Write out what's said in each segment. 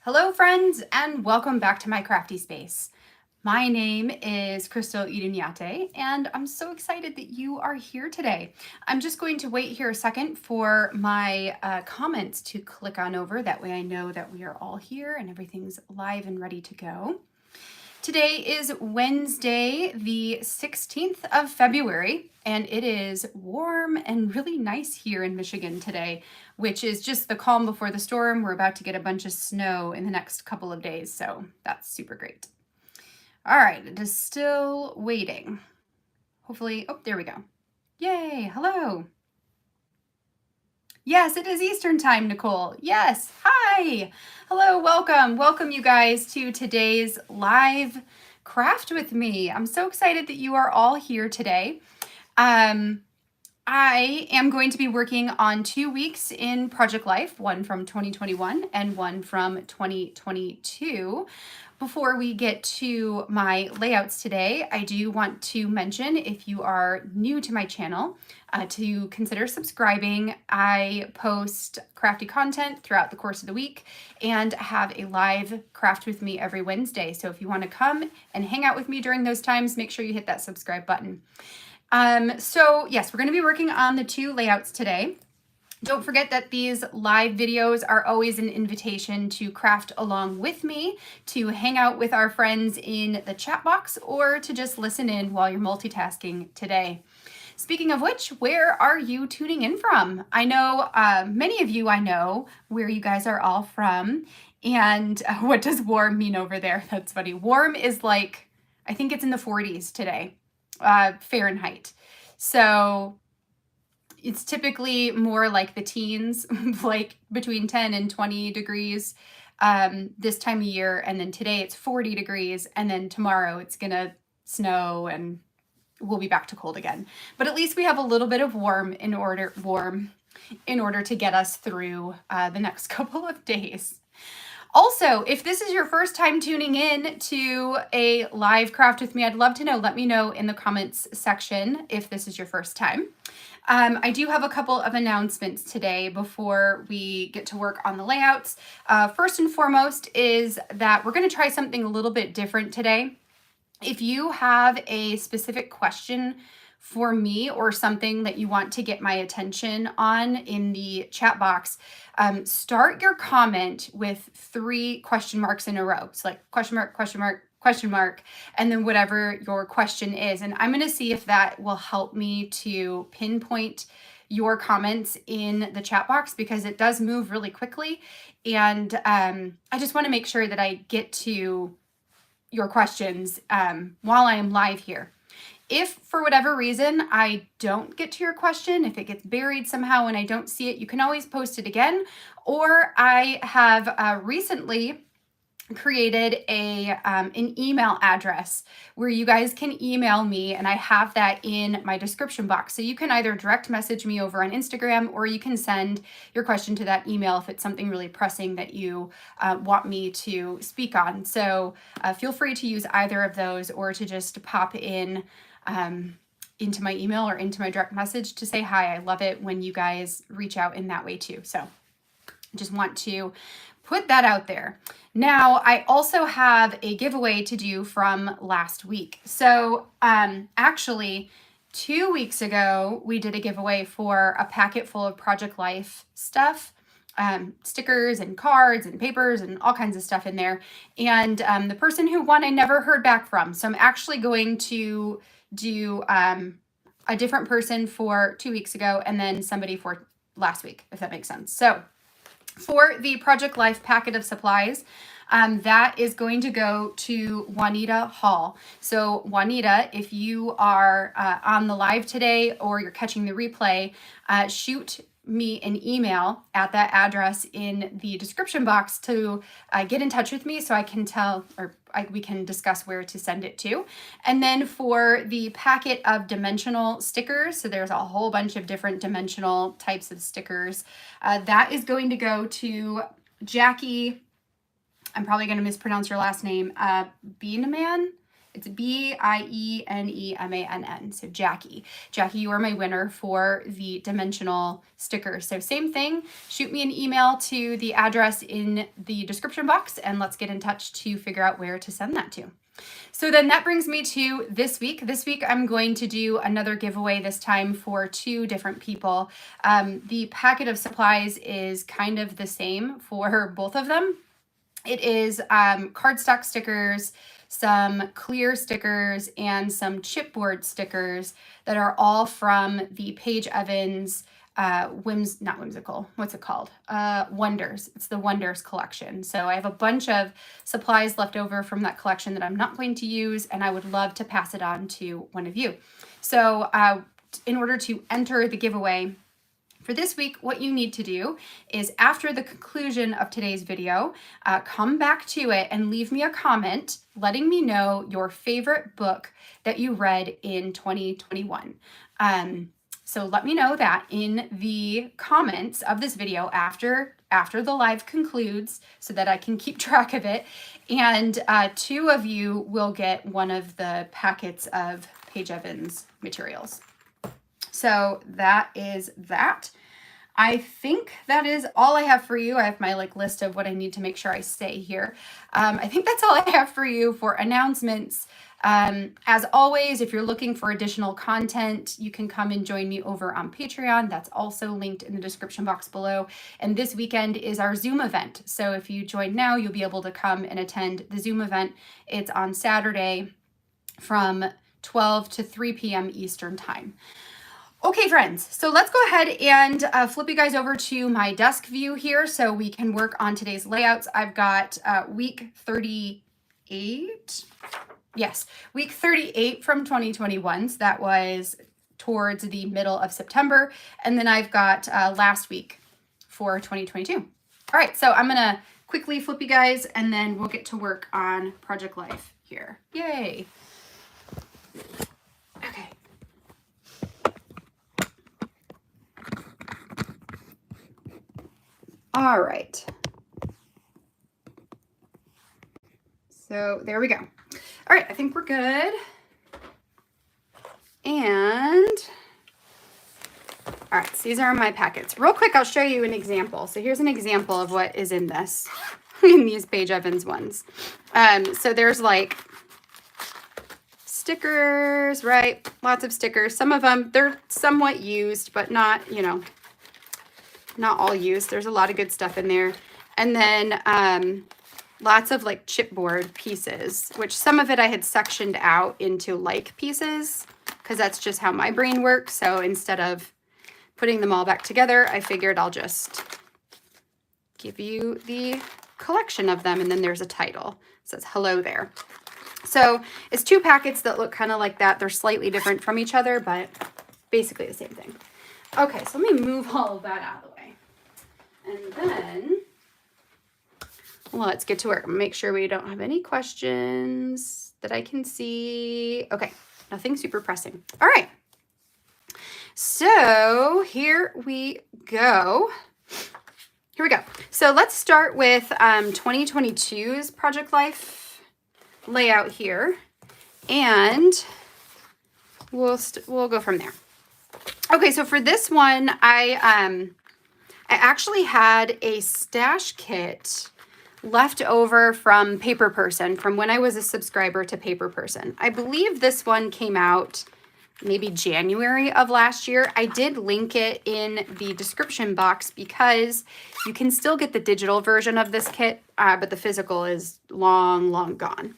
Hello friends and welcome back to my crafty space. My name is Crystal Idunyate and I'm so excited that you are here today. I'm just going to wait here a second for my comments to click on over. That way I know that we are all here and everything's live and ready to go. Today is Wednesday, the 16th of February, and it is warm and really nice here in Michigan today, which is just the calm before the storm. We're about to get a bunch of snow in the next couple of days, so that's super great. All right, it is still waiting. Hopefully, oh, there we go. Yay, hello. Yes, it is Eastern time, Nicole. Yes, hi. Hello, welcome. Welcome you guys to today's live craft with me. I'm so excited that you are all here today. I am going to be working on 2 weeks in Project Life, one from 2021 and one from 2022. Before we get to my layouts today, I do want to mention, if you are new to my channel, to consider subscribing. I post crafty content throughout the course of the week and have a live craft with me every Wednesday. So if you want to come and hang out with me during those times, make sure you hit that subscribe button. So yes, we're going to be working on the 2 layouts today. Don't forget that these live videos are always an invitation to craft along with me, to hang out with our friends in the chat box, or to just listen in while you're multitasking today. Speaking of which, where are you tuning in from? I know many of you I know where you guys are all from. And what does warm mean over there? That's funny. Warm is like, I think it's in the 40s today, Fahrenheit. So it's typically more like the teens, like between 10 and 20 degrees this time of year. And then today it's 40 degrees. And then tomorrow it's going to snow and we'll be back to cold again. But at least we have a little bit of warm in order to get us through the next couple of days. Also, if this is your first time tuning in to a live craft with me, I'd love to know. Let me know in the comments section if this is your first time. I do have a couple of announcements today before we get to work on the layouts. First and foremost is that we're going to try something a little bit different today. If you have a specific question for me or something that you want to get my attention on in the chat box, start your comment with 3 question marks in a row. So like question mark, question mark, question mark, and then whatever your question is. And I'm going to see if that will help me to pinpoint your comments in the chat box, because it does move really quickly. And I just want to make sure that I get to your questions while I am live here. If for whatever reason I don't get to your question, if it gets buried somehow and I don't see it, you can always post it again. Or I have recently created an email address where you guys can email me, and I have that in my description box. So you can either direct message me over on Instagram, or you can send your question to that email if it's something really pressing that you want me to speak on. So feel free to use either of those, or to just pop in into my email or into my direct message to say hi. I love it when you guys reach out in that way too. So just want to put that out there. Now, I also have a giveaway to do from last week. So actually, 2 weeks ago, we did a giveaway for a packet full of Project Life stuff, stickers and cards and papers and all kinds of stuff in there. And the person who won, I never heard back from. So I'm actually going to do a different person for 2 weeks ago and then somebody for last week, if that makes sense. So for the Project Life packet of supplies, that is going to go to Juanita Hall. So Juanita, if you are on the live today or you're catching the replay, shoot me an email at that address in the description box to get in touch with me so I can tell, or we can discuss where to send it to. And then for the packet of dimensional stickers, so there's a whole bunch of different dimensional types of stickers, that is going to go to Jackie. I'm probably going to mispronounce your last name, Beanman. It's Bienemann. So Jackie. Jackie, you are my winner for the dimensional stickers. So same thing, shoot me an email to the address in the description box and let's get in touch to figure out where to send that to. So then that brings me to this week. This week I'm going to do another giveaway, this time for 2 different people. The packet of supplies is kind of the same for both of them. It is cardstock stickers, some clear stickers, and some chipboard stickers that are all from the Paige Evans Wonders. It's the Wonders collection. So I have a bunch of supplies left over from that collection that I'm not going to use, and I would love to pass it on to one of you. So in order to enter the giveaway for this week, what you need to do is, after the conclusion of today's video, come back to it and leave me a comment letting me know your favorite book that you read in 2021. So let me know that in the comments of this video after the live concludes so that I can keep track of it. And 2 of you will get one of the packets of Paige Evans materials. So that is that. I think that is all I have for you. I have my list of what I need to make sure I say here. I think that's all I have for you for announcements. As always, if you're looking for additional content, you can come and join me over on Patreon. That's also linked in the description box below. And this weekend is our Zoom event. So if you join now, you'll be able to come and attend the Zoom event. It's on Saturday from 12 to 3 p.m. Eastern time. Okay, friends, so let's go ahead and flip you guys over to my desk view here so we can work on today's layouts. I've got week 38. Yes, week 38 from 2021. So that was towards the middle of September. And then I've got last week for 2022. All right, so I'm going to quickly flip you guys and then we'll get to work on Project Life here. Yay. Okay. All right. So there we go. All right, I think we're good. And all right, so these are my packets. Real quick, I'll show you an example. So here's an example of what is in this, in these Paige Evans ones. So there's stickers, right? Lots of stickers. Some of them, they're somewhat used, but not, not all used. There's a lot of good stuff in there. And then lots of chipboard pieces, which some of it I had sectioned out into pieces because that's just how my brain works. So instead of putting them all back together, I figured I'll just give you the collection of them. And then there's a title. It says hello there. So it's 2 packets that look kind of like that. They're slightly different from each other, but basically the same thing. Okay, so let me move all of that out of the way. And then let's get to work. Make sure we don't have any questions that I can see. Okay, nothing super pressing. All right. So here we go. Here we go. So let's start with 2022's Project Life layout here, and we'll go from there. Okay, so for this one, I actually had a stash kit left over from Paper Person, from when I was a subscriber to Paper Person. I believe this one came out maybe January of last year. I did link it in the description box because you can still get the digital version of this kit, but the physical is long gone.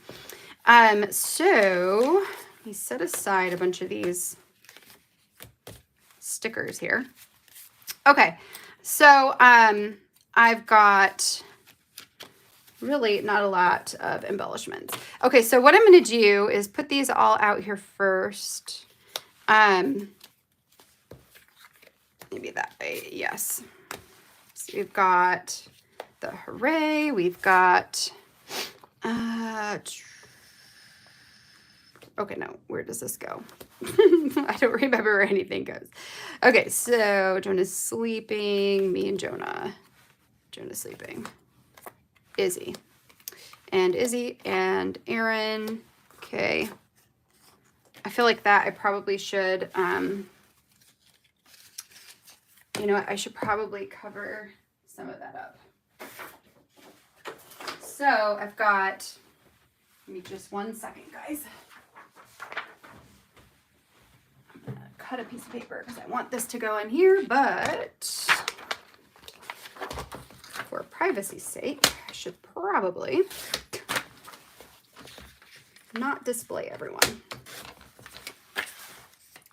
So let me set aside a bunch of these stickers here. Okay, so I've got really not a lot of embellishments. Okay, so what I'm going to do is put these all out here first. Maybe that way, yes. So we've got the hooray, we've got, okay, no, where does this go? I don't remember where anything goes. Okay, so Jonah's sleeping, me and Jonah. Jonah's sleeping. Izzy and Aaron. Okay. I feel like that I probably should, you know what, I should probably cover some of that up. So I've got, give me just 1 second, guys. I'm gonna cut a piece of paper because I want this to go in here, but for privacy's sake, I should probably not display everyone.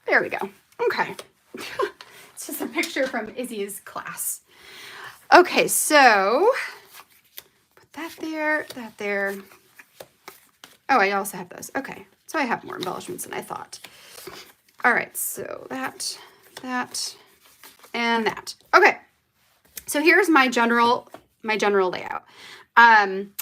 There we go. Okay. It's just a picture from Izzy's class. Okay, so put that there, that there. Oh, I also have those. Okay, so I have more embellishments than I thought. All right, so that, and that. Okay, so here's my general layout.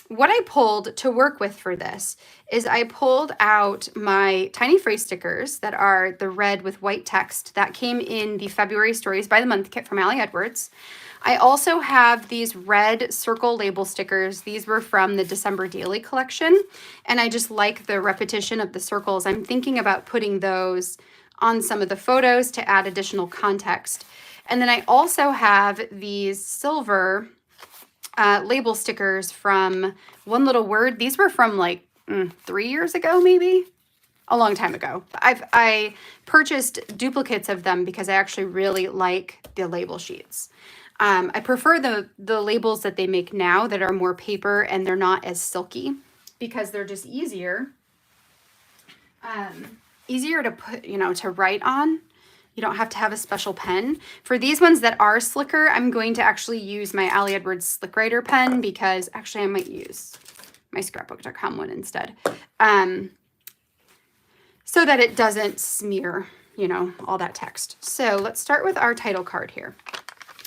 What I pulled to work with for this is I pulled out my tiny phrase stickers that are the red with white text that came in the February Stories by the Month kit from Ali Edwards. I also have these red circle label stickers. These were from the December Daily collection, and I just like the repetition of the circles. I'm thinking about putting those on some of the photos to add additional context. And then I also have these silver label stickers from One Little Word. These were from like 3 years ago, maybe a long time ago. I purchased duplicates of them because I actually really like the label sheets. I prefer the labels that they make now that are more paper and they're not as silky because they're just easier to put, you know, to write on. You don't have to have a special pen. For these ones that are slicker, I'm going to actually use my Ali Edwards Slick Writer pen because actually I might use my scrapbook.com one instead. So that it doesn't smear, you know, all that text. So let's start with our title card here.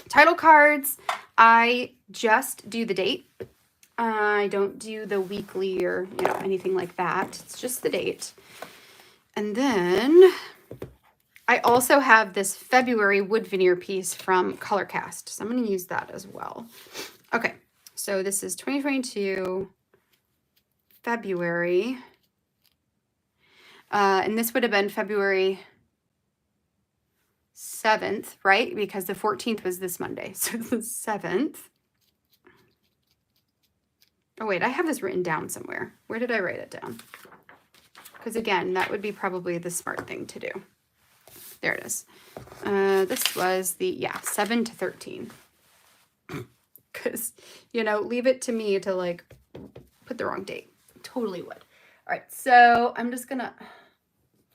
Title cards, I just do the date. I don't do the weekly or, you know, anything like that. It's just the date. And then I also have this February wood veneer piece from Colorcast, so I'm going to use that as well. Okay, so this is 2022 February, and this would have been February 7th, right? Because the 14th was this Monday, so the 7th. Oh wait, I have this written down somewhere. Where did I write it down? Because again, that would be probably the smart thing to do. There it is. This was the, 7 to 13. Because, you know, leave it to me to like put the wrong date. Totally would. All right, so I'm just gonna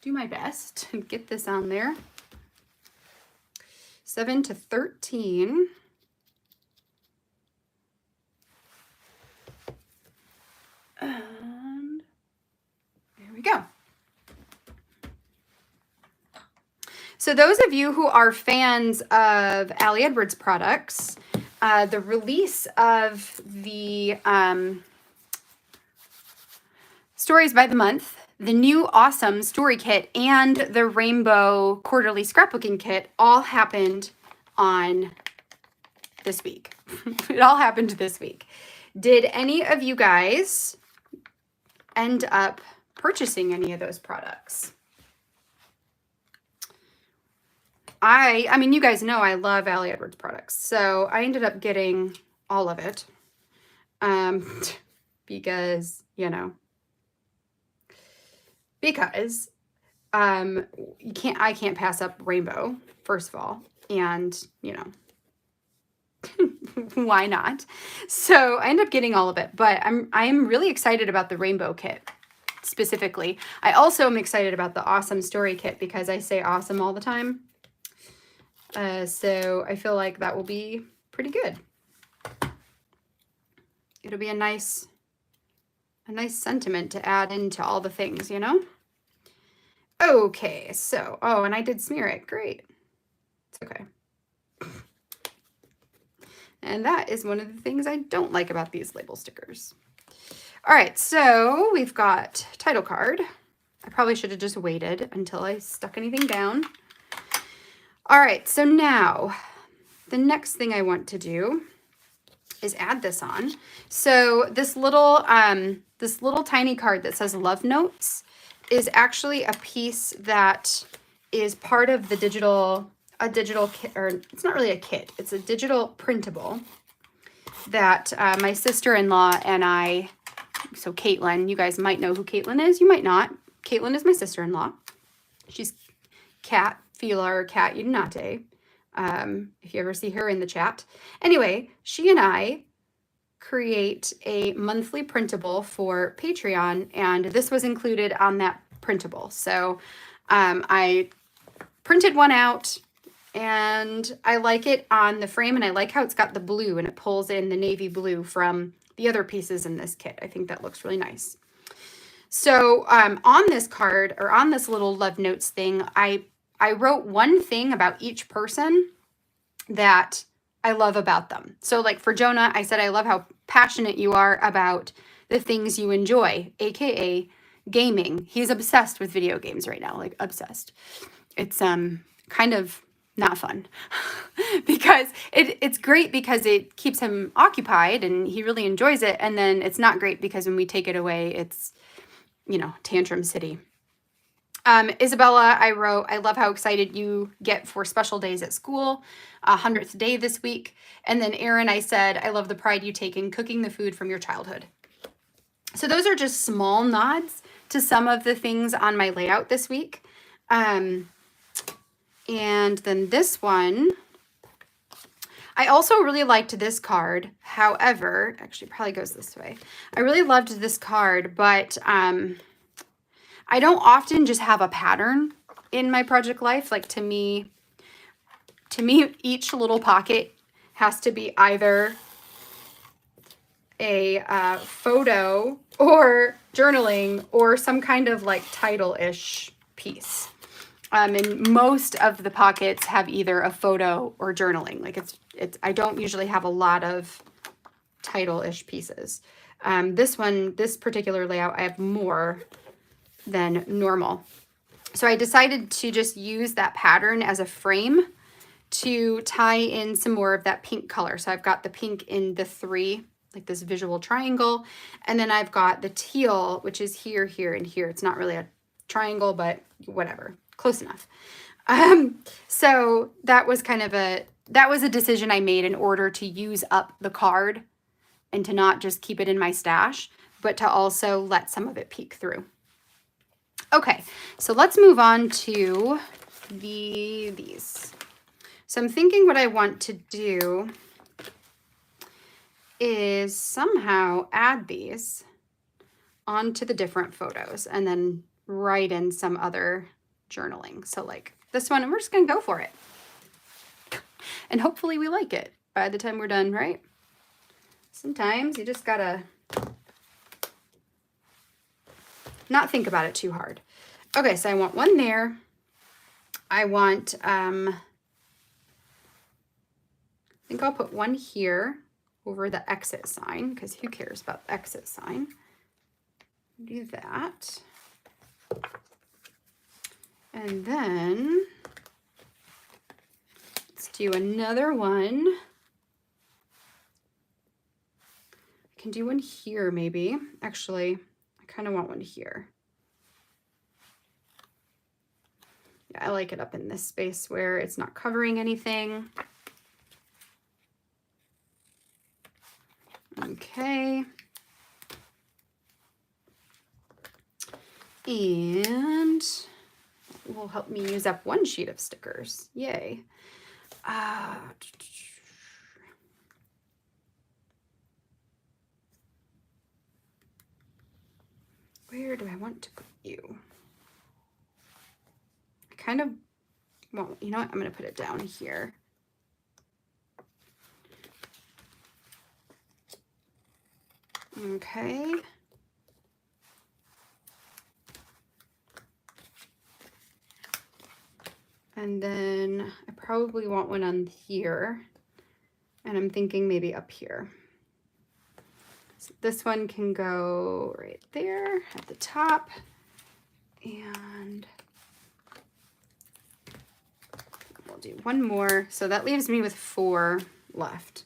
do my best and get this on there. 7 to 13. And there we go. So those of you who are fans of Ali Edwards products, the release of the Stories by the Month, the new awesome story kit, and the rainbow quarterly scrapbooking kit all happened on this week. It all happened this week. Did any of you guys end up purchasing any of those products? I mean, you guys know I love Ali Edwards products, so I ended up getting all of it because, you know, because I can't pass up rainbow, first of all, and, you know, why not? So I ended up getting all of it, but I am really excited about the rainbow kit specifically. I also am excited about the awesome story kit because I say awesome all the time. So I feel like that will be pretty good. It'll be a nice sentiment to add into all the things, you know? Okay, so, oh, and I did smear it. Great. It's okay. And that is one of the things I don't like about these label stickers. All right, so we've got title card. I probably should have just waited until I stuck anything down. All right, so now the next thing I want to do is add this on. So this little tiny card that says Love Notes, is actually a piece that is part of the a digital kit, or it's not really a kit, it's a digital printable that my sister-in-law and I, so Caitlin, you guys might know who Caitlin is, you might not. Caitlin is my sister-in-law. She's Cat, Fila, or Cat Udinate, if you ever see her in the chat. Anyway, she and I create a monthly printable for Patreon, and this was included on that printable. So I printed one out, and I like it on the frame, and I like how it's got the blue and it pulls in the navy blue from the other pieces in this kit. I think that looks really nice. So on this card, or on this little love notes thing, I wrote one thing about each person that I love about them. So like for Jonah, I said, I love how passionate you are about the things you enjoy, AKA gaming. He's obsessed with video games right now, like obsessed. It's kind of not fun because it's great because it keeps him occupied and he really enjoys it. And then it's not great because when we take it away, it's, you know, tantrum city. Isabella, I wrote, I love how excited you get for special days at school, 100th day this week. And then Erin, I said, I love the pride you take in cooking the food from your childhood. So those are just small nods to some of the things on my layout this week. And then this one, I also really liked this card. However, actually probably goes this way. I really loved this card, but I don't often just have a pattern in my project life. Like to me, each little pocket has to be either a photo or journaling or some kind of like title-ish piece. And most of the pockets have either a photo or journaling. Like I don't usually have a lot of title-ish pieces. This particular layout, I have more than normal. So I decided to just use that pattern as a frame to tie in some more of that pink color. So I've got the pink in the 3, like this visual triangle. And then I've got the teal, which is here, here, and here. It's not really a triangle, but whatever. Close enough. So that was kind of a decision I made in order to use up the card and to not just keep it in my stash, but to also let some of it peek through. Okay, so let's move on to these. So I'm thinking what I want to do is somehow add these onto the different photos and then write in some other journaling. So like this one, and we're just gonna go for it. And hopefully we like it by the time we're done, right? Sometimes you just gotta not think about it too hard. Okay, so I want one there. I want, I think I'll put one here over the exit sign, because who cares about the exit sign? Do that. And then let's do another one. I can do one here maybe. Actually, I kind of want one here. Yeah, I like it up in this space where it's not covering anything. Okay. And it will help me use up one sheet of stickers. Yay. Where do I want to put you? I kind of, well, you know what? I'm going to put it down here. Okay. And then I probably want one on here. And I'm thinking maybe up here. So this one can go right there at the top. And we'll do one more. So that leaves me with 4 left.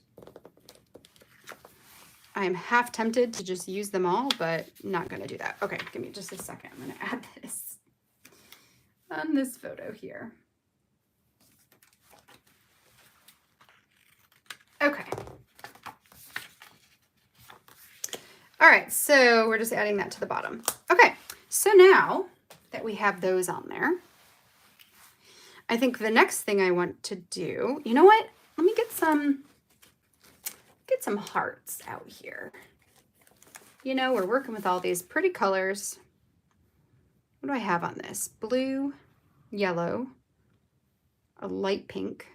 I'm half tempted to just use them all, but not going to do that. Okay, give me just a second. I'm going to add this on this photo here. Okay. All right, so we're just adding that to the bottom. Okay, so now that we have those on there, I think the next thing I want to do, you know what? Let me get some hearts out here. You know, we're working with all these pretty colors. What do I have on this? Blue, yellow, a light pink,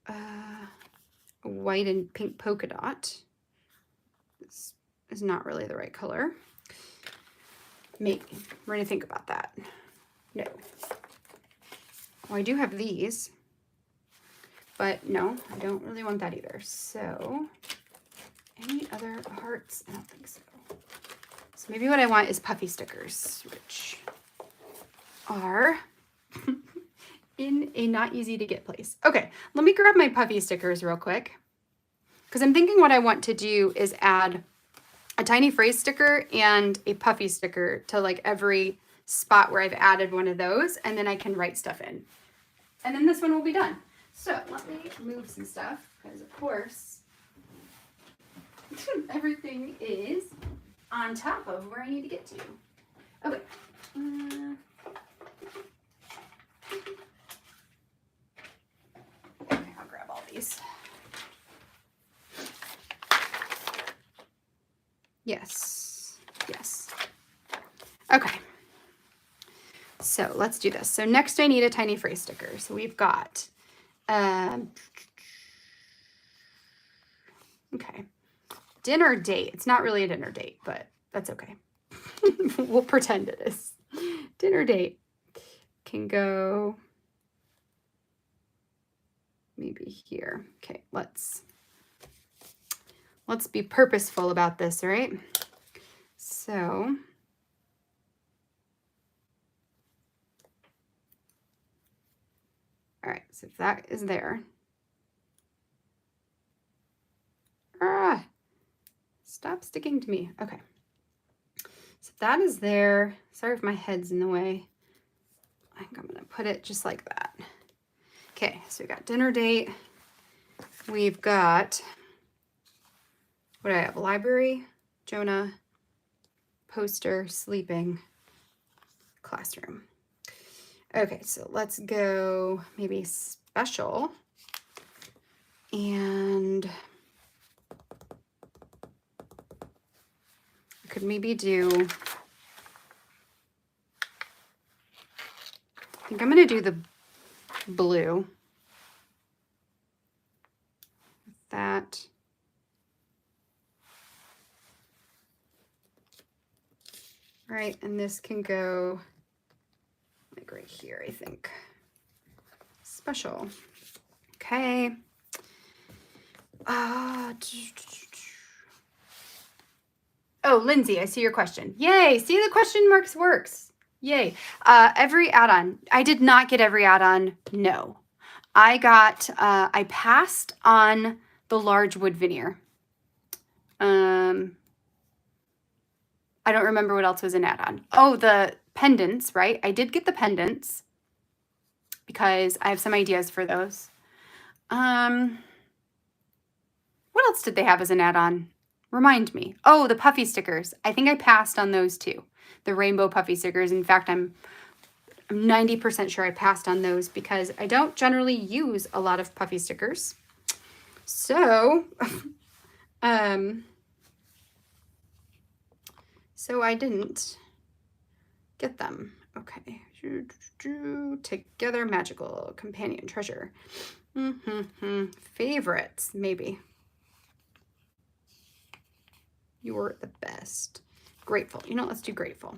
a white and pink polka dot. This is not really the right color. Maybe. We're going to think about that. No. Oh, I do have these. But no, I don't really want that either. So, any other hearts? I don't think so. So maybe what I want is puffy stickers, which are in a not easy to get place. Okay, let me grab my puffy stickers real quick. Because I'm thinking what I want to do is add a tiny phrase sticker and a puffy sticker to like every spot where I've added one of those, and then I can write stuff in. And then this one will be done. So let me move some stuff, because of course, everything is on top of where I need to get to. Okay. Okay, I'll grab all these. Yes, yes. Okay. So let's do this. So next I need a tiny phrase sticker. So we've got, okay, dinner date. It's not really a dinner date, but that's okay. We'll pretend it is. Dinner date can go maybe here. Okay, let's be purposeful about this, right? So all right, so if that is there. Stop sticking to me. Okay. So that is there. Sorry if my head's in the way. I think I'm going to put it just like that. Okay, so we got dinner date. We've got, what do I have? Library, Jonah, poster, sleeping, classroom. Okay, so let's go maybe special. And I could maybe do, I think I'm going to do the blue. That. All right, and this can go like right here, I think. Special. Okay. Oh, Lindsay, I see your question. Yay, see, the question marks works. Yay. Every add-on. I did not get every add-on, no. I passed on the large wood veneer. I don't remember what else was an add-on. Oh, the pendants, right? I did get the pendants because I have some ideas for those. What else did they have as an add-on? Remind me. Oh, the puffy stickers. I think I passed on those too. The rainbow puffy stickers. In fact, I'm 90% sure I passed on those because I don't generally use a lot of puffy stickers. So, so I didn't get them. Okay. Together, magical, companion, treasure. Favorites, maybe. You're the best. Grateful. You know, let's do grateful.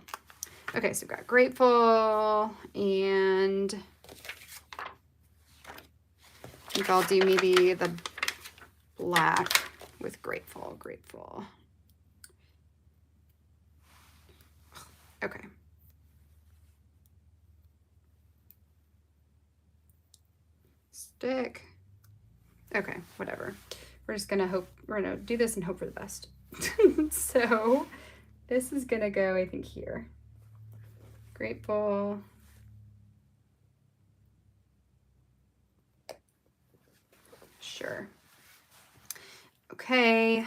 Okay, so we've got grateful, and I think I'll do maybe the black with grateful. Grateful. Okay. Stick. Okay, whatever. we're just gonna hope, we're gonna do this and hope for the best. So this is gonna go, I think, here. Grateful. Sure. Okay.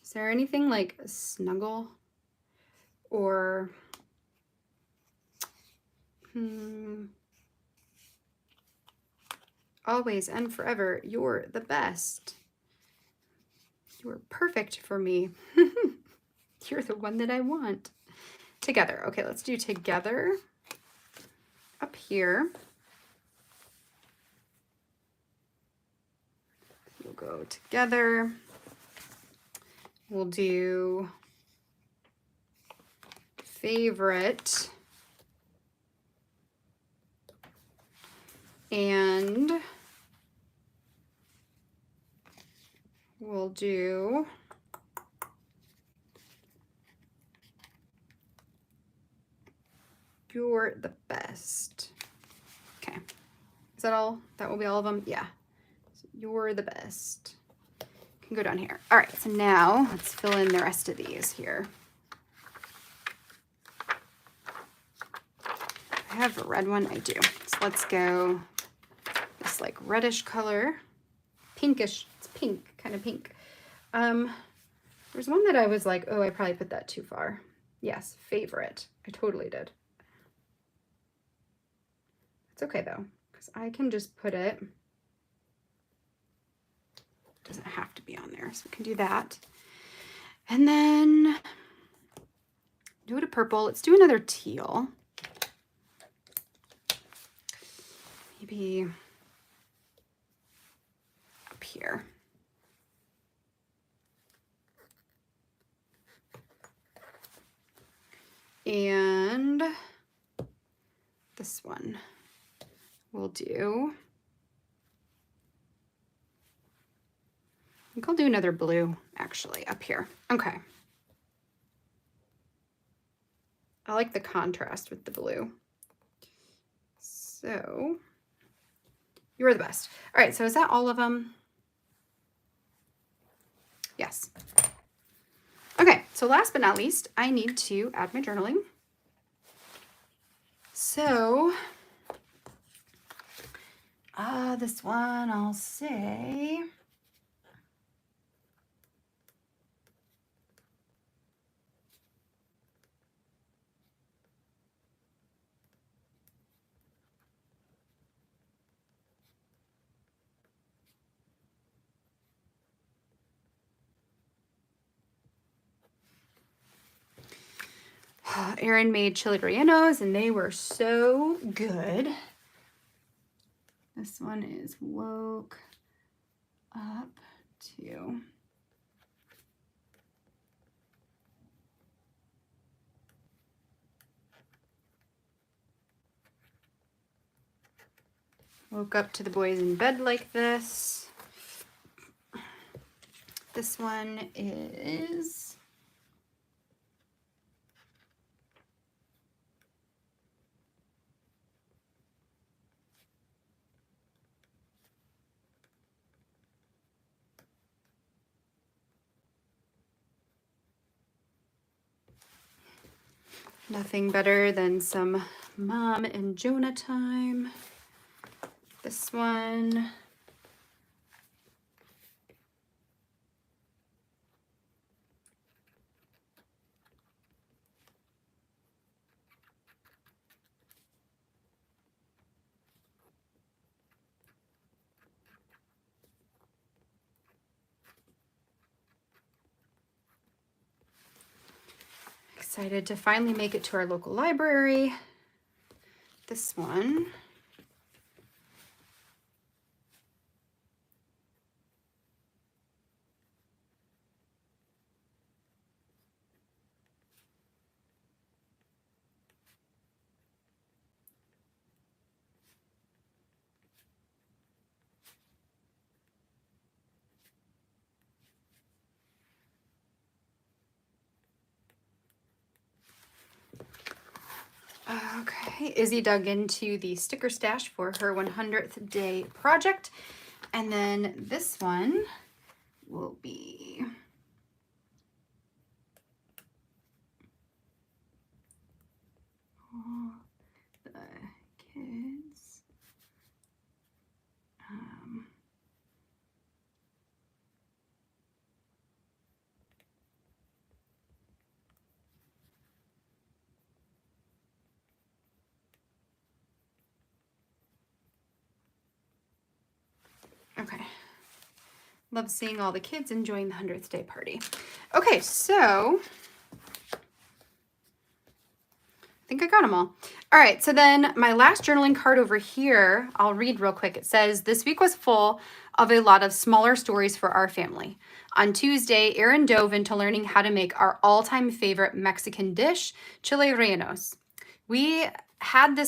Is there anything like a snuggle or always and forever, you're the best. You are perfect for me. You're the one that I want. Together. Okay, let's do together up here. We'll go together. We'll do favorite. And we'll do you're the best. Okay. Is that all? That will be all of them? Yeah. So you're the best. Can go down here. All right. So now let's fill in the rest of these here. I have a red one. I do. So let's go this like reddish color. Pinkish. It's pink. Kind of pink. There's one that I was like, oh, I probably put that too far. Yes. Favorite. I totally did. It's okay though, because I can just put it. Doesn't have to be on there, so we can do that. And then do it a purple. Let's do another teal. Maybe up here. And this one we'll do. I think I'll do another blue actually up here. Okay. I like the contrast with the blue. So you're the best. All right, so is that all of them? Yes. Okay, so last but not least, I need to add my journaling. So this one I'll say, Erin made chili rellenos and they were so good. This one is woke up to. Woke up to the boys in bed like this. This one is nothing better than some Mom and Jonah time. This one. Excited to finally make it to our local library. This one. Okay, Izzy dug into the sticker stash for her 100th day project. And then this one will be all the kids. Okay. Love seeing all the kids enjoying the 100th day party. Okay, so I think I got them all. All right, so then my last journaling card over here, I'll read real quick. It says, this week was full of a lot of smaller stories for our family. On Tuesday, Erin dove into learning how to make our all-time favorite Mexican dish, chile rellenos. We have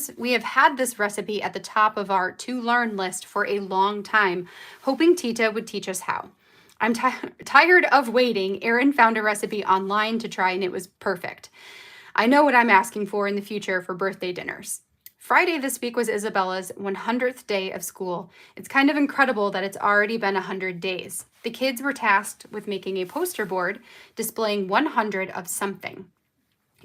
had this recipe at the top of our to learn list for a long time, hoping Tita would teach us how. I'm tired of waiting. Erin found a recipe online to try and it was perfect. I know what I'm asking for in the future for birthday dinners. Friday this week was Isabella's 100th day of school. It's kind of incredible that it's already been 100 days. The kids were tasked with making a poster board displaying 100 of something.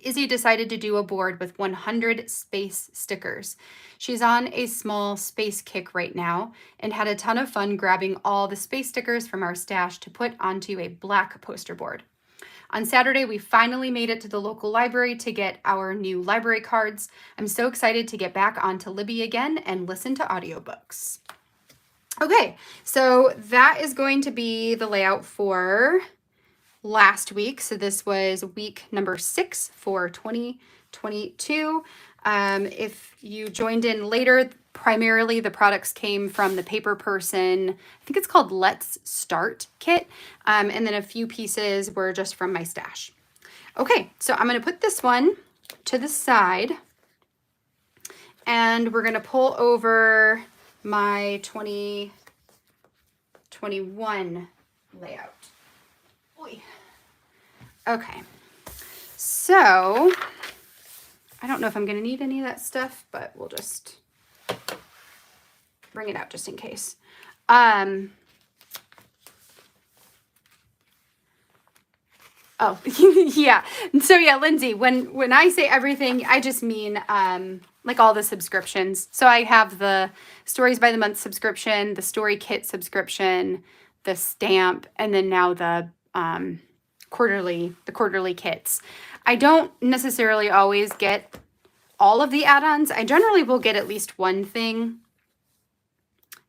Izzy decided to do a board with 100 space stickers. She's on a small space kick right now and had a ton of fun grabbing all the space stickers from our stash to put onto a black poster board. On Saturday, we finally made it to the local library to get our new library cards. I'm so excited to get back onto Libby again and listen to audiobooks. Okay, so that is going to be the layout for last week. So this was week number 6 for 2022. If you joined in later, primarily the products came from the Paper Person, I think it's called Let's Start kit. And then a few pieces were just from my stash. Okay, so I'm going to put this one to the side and we're going to pull over my 2021 layout. Oy. Okay, so I don't know if I'm going to need any of that stuff, but we'll just bring it out just in case. Oh, yeah. So yeah, Lindsay, when I say everything, I just mean like all the subscriptions. So I have the Stories by the Month subscription, the Story Kit subscription, the stamp, and then now the quarterly kits. I don't necessarily always get all of the add-ons. I generally will get at least one thing,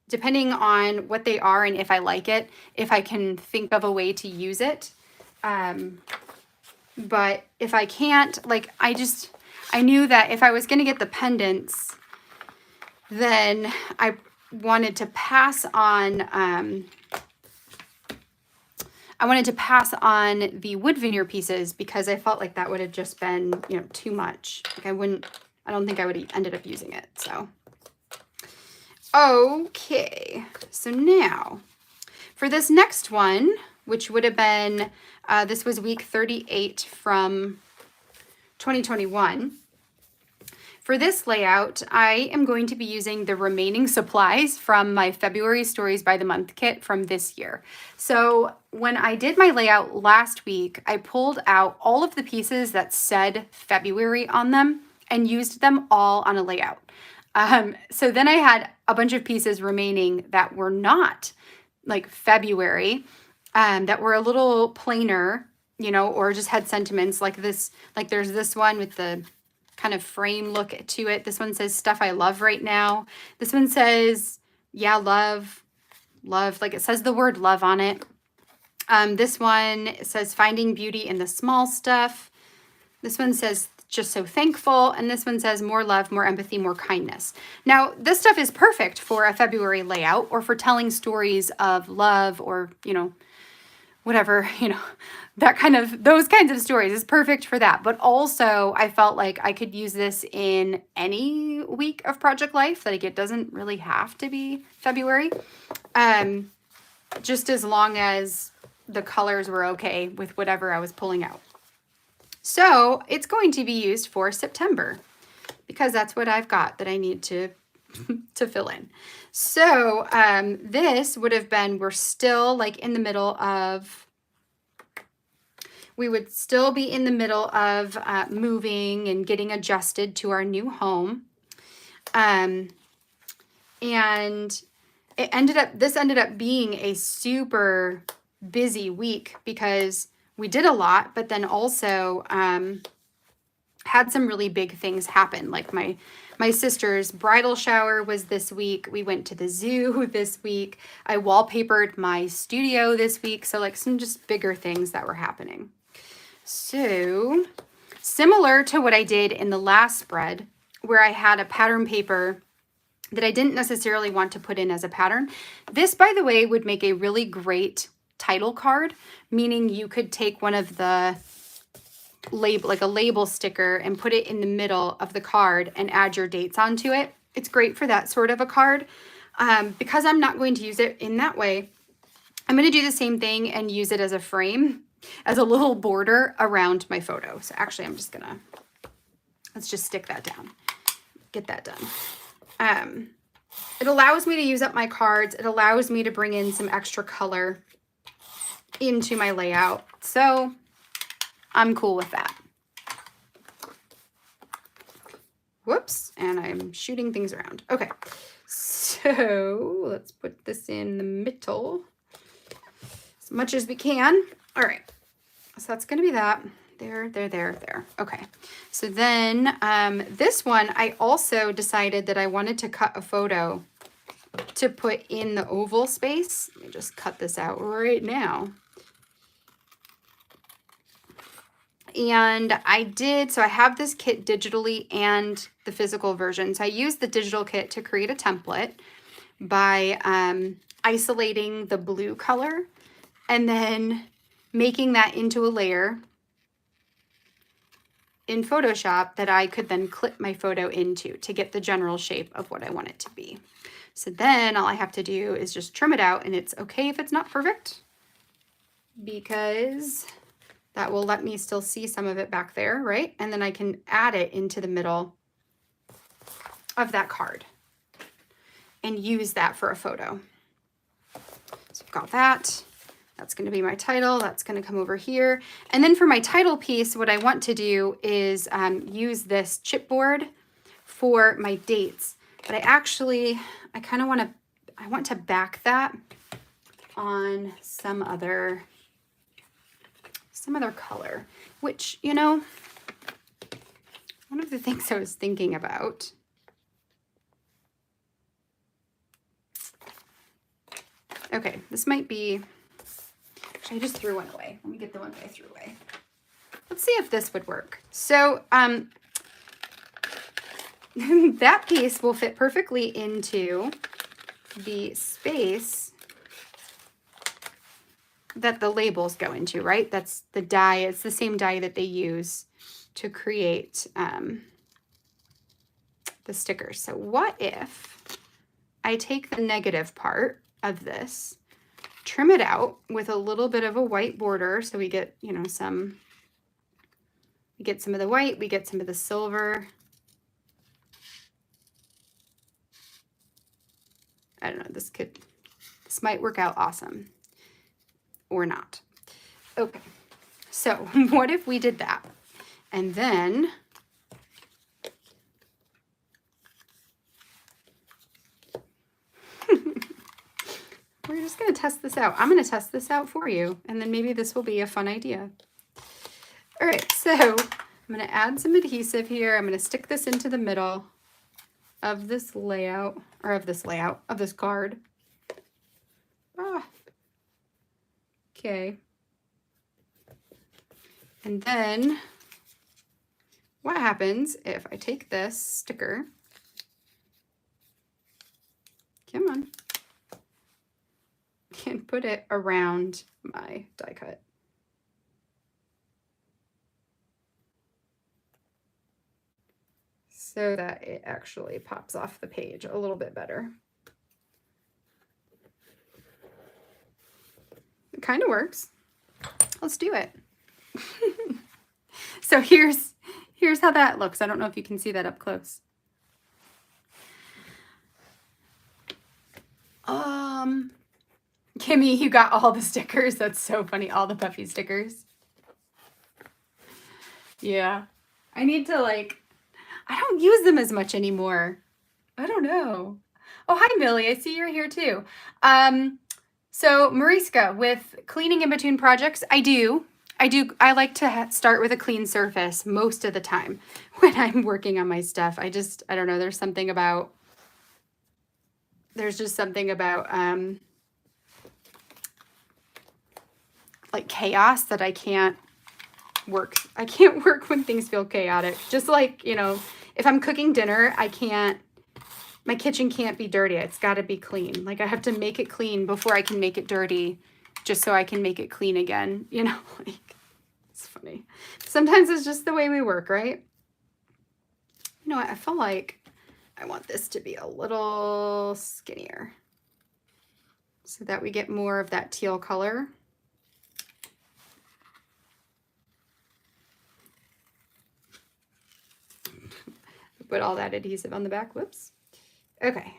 depending on what they are and if I like it, if I can think of a way to use it. But if I can't, like, I knew that if I was going to get the pendants, then I wanted to pass on, the wood veneer pieces because I felt like that would have just been, too much. Like I don't think I would have ended up using it. So, okay. So now for this next one, which would have been, this was week 38 from 2021. For this layout, I am going to be using the remaining supplies from my February Stories by the Month kit from this year. So when I did my layout last week, I pulled out all of the pieces that said February on them and used them all on a layout. So then I had a bunch of pieces remaining that were not like February, that were a little plainer, or just had sentiments like this. Like there's this one with the kind of frame look to it. This one says Stuff I Love Right Now. This one says, yeah, love, like it says the word love on it. This one says Finding Beauty in the Small Stuff. This one says Just So Thankful. And this one says More Love, More Empathy, More Kindness. Now, this stuff is perfect for a February layout or for telling stories of love or, whatever, those kinds of stories is perfect for that. But also I felt like I could use this in any week of project life. Like it doesn't really have to be February. Just as long as the colors were okay with whatever I was pulling out. So it's going to be used for September because that's what I've got that I need to to fill in. So this would have been, we're still like in the middle of, we would still be in the middle of moving and getting adjusted to our new home. And this ended up being a super busy week because we did a lot, but then also had some really big things happen. Like my sister's bridal shower was this week. We went to the zoo this week. I wallpapered my studio this week. So like some just bigger things that were happening. So similar to what I did in the last spread, where I had a pattern paper that I didn't necessarily want to put in as a pattern. This, by the way, would make a really great title card, meaning you could take one of the label, like a label sticker, and put it in the middle of the card and add your dates onto it. It's great for that sort of a card. Because I'm not going to use it in that way, I'm going to do the same thing and use it as a frame, as a little border around my photo. So actually, I'm just gonna, let's just stick that down, get that done. It allows me to use up my cards. It allows me to bring in some extra color into my layout. So I'm cool with that. Whoops, and I'm shooting things around. Okay, so let's put this in the middle as much as we can. All right, so that's gonna be that. There. Okay, so then this one, I also decided that I wanted to cut a photo to put in the oval space. Let me just cut this out right now. And I did, so I have this kit digitally and the physical version. So I used the digital kit to create a template by isolating the blue color and then making that into a layer in Photoshop that I could then clip my photo into to get the general shape of what I want it to be. So then all I have to do is just trim it out, and it's okay if it's not perfect because that will let me still see some of it back there, right? And then I can add it into the middle of that card and use that for a photo. So I've got that. That's going to be my title. That's going to come over here. And then for my title piece, what I want to do is use this chipboard for my dates. But I kind of want to back that on some other color, which, you know, one of the things I was thinking about, okay, this might be, actually I just threw one away. Let me get the one that I threw away. Let's see if this would work. So that piece will fit perfectly into the space that the labels go into, right? That's the die. It's the same die that they use to create the stickers. So what if I take the negative part of this, trim it out with a little bit of a white border, so we get, you know, we get some of the white, we get some of the silver. I don't know, this might work out awesome. Or not. Okay, so what if we did that? And then we're just going to test this out. I'm going to test this out for you, and then maybe this will be a fun idea. All right, so I'm going to add some adhesive here. I'm going to stick this into the middle of this layout, or of this card. Okay. And then what happens if I take this sticker, come on, and put it around my die cut? So that it actually pops off the page a little bit better. It kind of works. Let's do it. So here's how that looks. I don't know if you can see that up close. Kimmy, you got all the stickers. That's so funny. All the puffy stickers. Yeah. I need to like, I don't use them as much anymore. I don't know. Oh, hi, Millie. I see you're here too. So Mariska, with cleaning in between projects, I like to start with a clean surface most of the time when I'm working on my stuff. I don't know. There's just something about like chaos that I can't work. I can't work when things feel chaotic. Just like, you know, if I'm cooking dinner, my kitchen can't be dirty. It's got to be clean. Like I have to make it clean before I can make it dirty, just so I can make it clean again. You know, like it's funny. Sometimes it's just the way we work, right? You know what? I feel like I want this to be a little skinnier so that we get more of that teal color. Put all that adhesive on the back. Whoops. Okay.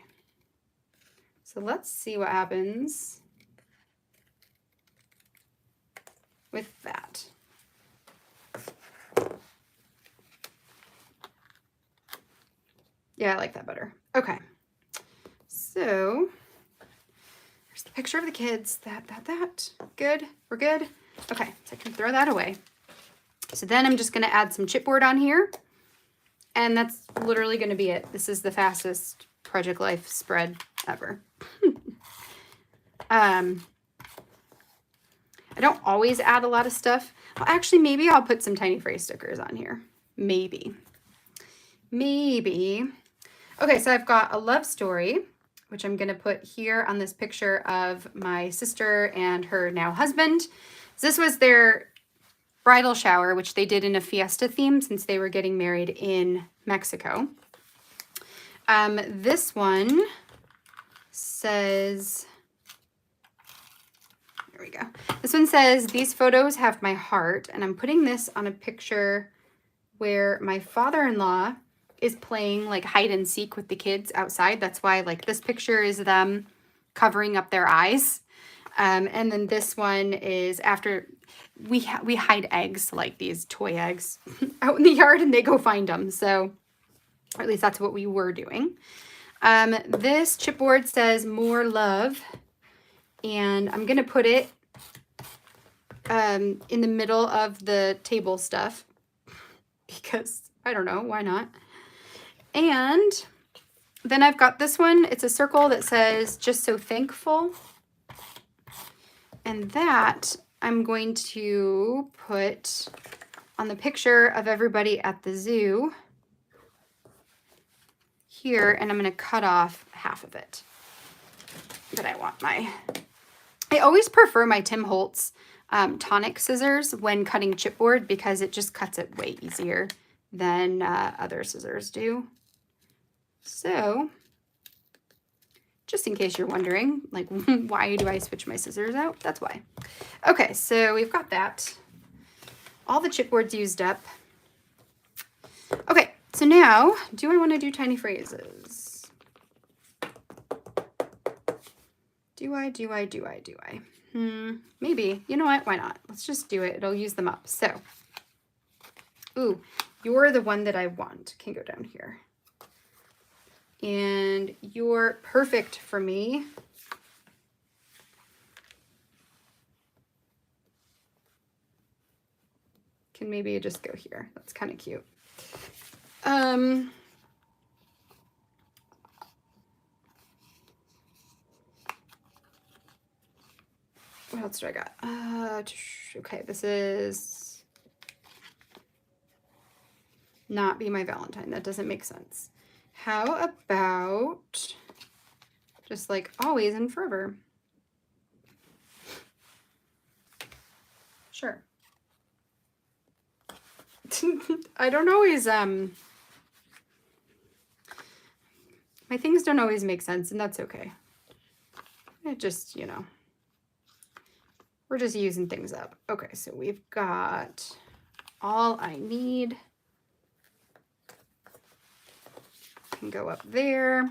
So let's see what happens with that. Yeah, I like that better. Okay. So there's the picture of the kids. That. Good. We're good. Okay. So I can throw that away. So then I'm just going to add some chipboard on here. And that's literally going to be it. This is the fastest Project Life spread ever. I don't always add a lot of stuff. Well, actually, maybe I'll put some tiny phrase stickers on here. Maybe. Okay, so I've got a love story, which I'm going to put here on this picture of my sister and her now husband. So this was their bridal shower, which they did in a fiesta theme since they were getting married in Mexico. This one says, here we go. This one says, these photos have my heart. And I'm putting this on a picture where my father-in-law is playing like hide and seek with the kids outside. That's why like this picture is them covering up their eyes. And then this one is after we hide eggs, like these toy eggs out in the yard, and they go find them. So, or at least that's what we were doing. This chipboard says more love, and I'm going to put it in the middle of the table stuff because I don't know, why not? And then I've got this one. It's a circle that says just so thankful. And that I'm going to put on the picture of everybody at the zoo here, and I'm going to cut off half of it. But I always prefer my Tim Holtz tonic scissors when cutting chipboard because it just cuts it way easier than other scissors do. So, just in case you're wondering, like, why do I switch my scissors out? That's why. Okay, so we've got that. All the chipboard's used up. Okay, so now, do I want to do tiny phrases? Do I? Maybe. You know what? Why not? Let's just do it. It'll use them up. So, ooh, you're the one that I want. Can go down here. And you're perfect for me. Can maybe just go here. That's kind of cute. What else do I got? Okay, this is not Be My Valentine. That doesn't make sense. How about just like always and forever? Sure. I don't always, my things don't always make sense, and that's okay. It just, you know, we're just using things up. Okay, so we've got all I need. Can go up there.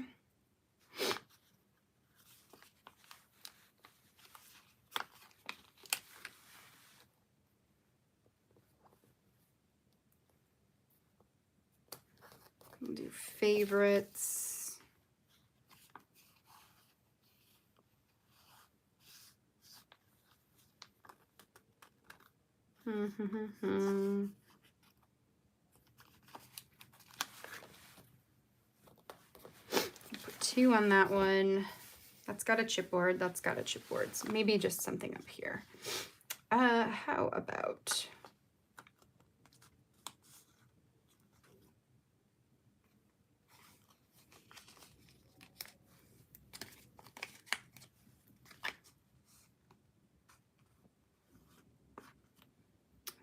We'll do favorites. Put 2 on that one. That's got a chipboard. That's got a chipboard. So maybe just something up here. How about...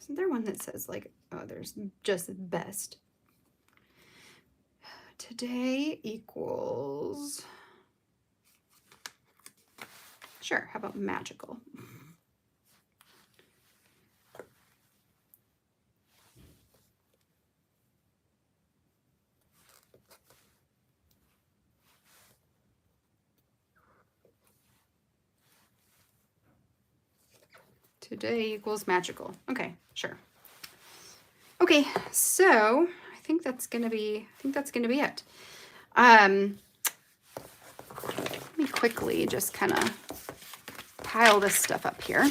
Isn't there one that says like, oh, there's just best. Today equals... Sure, how about magical? Today equals magical. Okay, sure. Okay, so I think that's gonna be it. Let me quickly just kind of pile this stuff up here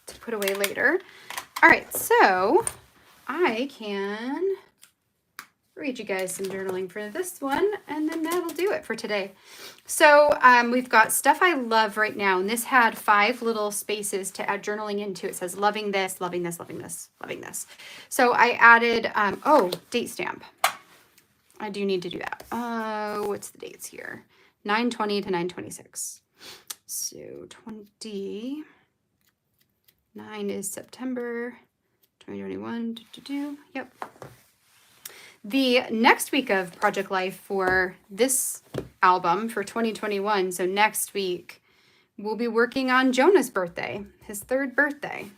to put away later. All right, so I can read you guys some journaling for this one, and then that'll do it for today. So we've got stuff I love right now, and this had 5 little spaces to add journaling into. It says loving this, loving this, loving this, loving this. So I added, oh, date stamp. I do need to do that. What's the dates here? 9/20 to 9/26. So 29 is September 2021. Yep. The next week of Project Life for this album for 2021, so next week, we'll be working on Jonah's birthday, his 3rd birthday.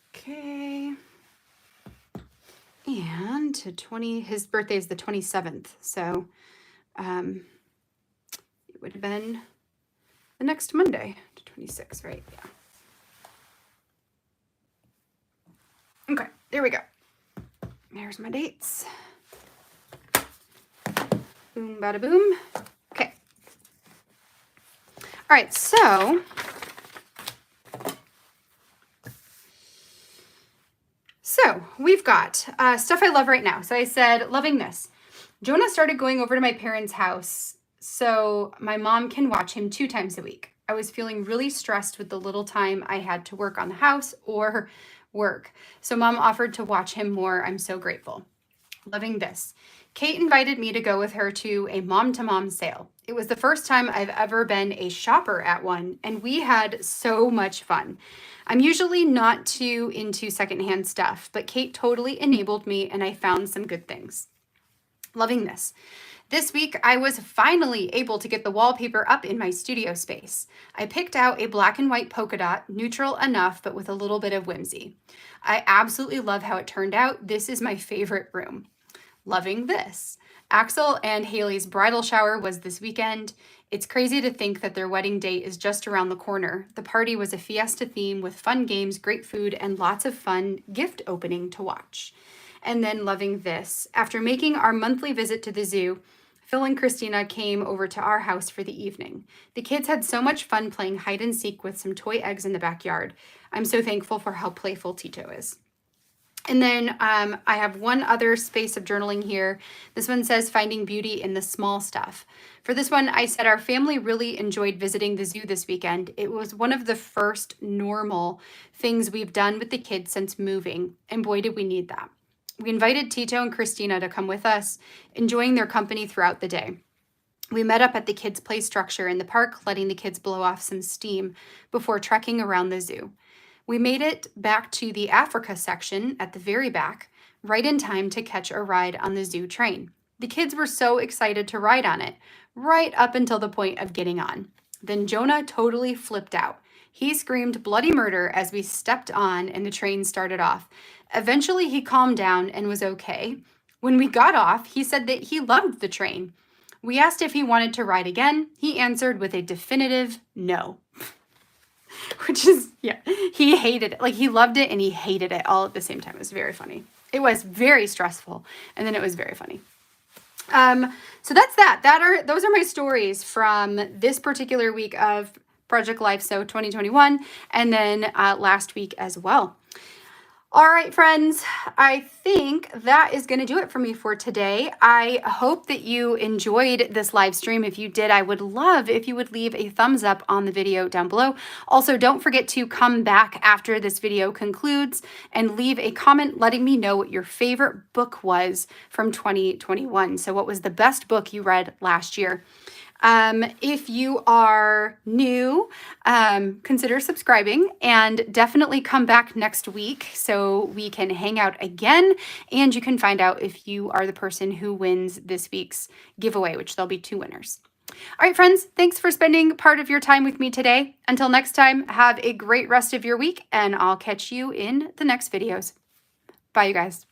Okay. And his birthday is the 27th, so it would have been the next Monday to 26, right? Yeah. Okay, there we go. There's my dates. Boom, bada boom. Okay. All right, so we've got stuff I love right now. So I said, loving this. Jonah started going over to my parents' house so my mom can watch him 2 times a week. I was feeling really stressed with the little time I had to work on the house or work. So mom offered to watch him more. I'm so grateful. Loving this. Kate invited me to go with her to a mom-to-mom sale. It was the first time I've ever been a shopper at one, and we had so much fun. I'm usually not too into secondhand stuff, but Kate totally enabled me, and I found some good things. Loving this. This week, I was finally able to get the wallpaper up in my studio space. I picked out a black and white polka dot, neutral enough, but with a little bit of whimsy. I absolutely love how it turned out. This is my favorite room. Loving this. Axel and Haley's bridal shower was this weekend. It's crazy to think that their wedding date is just around the corner. The party was a fiesta theme with fun games, great food, and lots of fun gift opening to watch. And then loving this. After making our monthly visit to the zoo, Phil and Christina came over to our house for the evening. The kids had so much fun playing hide and seek with some toy eggs in the backyard. I'm so thankful for how playful Tito is. And then I have one other space of journaling here. This one says finding beauty in the small stuff. For this one, I said our family really enjoyed visiting the zoo this weekend. It was one of the first normal things we've done with the kids since moving, and boy, did we need that. We invited Tito and Christina to come with us, enjoying their company throughout the day. We met up at the kids' play structure in the park, letting the kids blow off some steam before trekking around the zoo. We made it back to the Africa section at the very back, right in time to catch a ride on the zoo train. The kids were so excited to ride on it, right up until the point of getting on. Then Jonah totally flipped out. He screamed bloody murder as we stepped on and the train started off. Eventually he calmed down and was okay. When we got off, he said that he loved the train. We asked if he wanted to ride again. He answered with a definitive no. which is, yeah, he hated it. Like he loved it and he hated it all at the same time. It was very funny. It was very stressful. And then it was very funny. So that's that. Those are my stories from this particular week of Project Life, so 2021, and then last week as well. All right, friends, I think that is going to do it for me for today. I hope that you enjoyed this live stream. If you did, I would love if you would leave a thumbs up on the video down below. Also, don't forget to come back after this video concludes and leave a comment letting me know what your favorite book was from 2021. So what was the best book you read last year? If you are new, consider subscribing and definitely come back next week so we can hang out again and you can find out if you are the person who wins this week's giveaway, which there'll be 2 winners. All right, friends, thanks for spending part of your time with me today. Until next time, have a great rest of your week and I'll catch you in the next videos. Bye, you guys.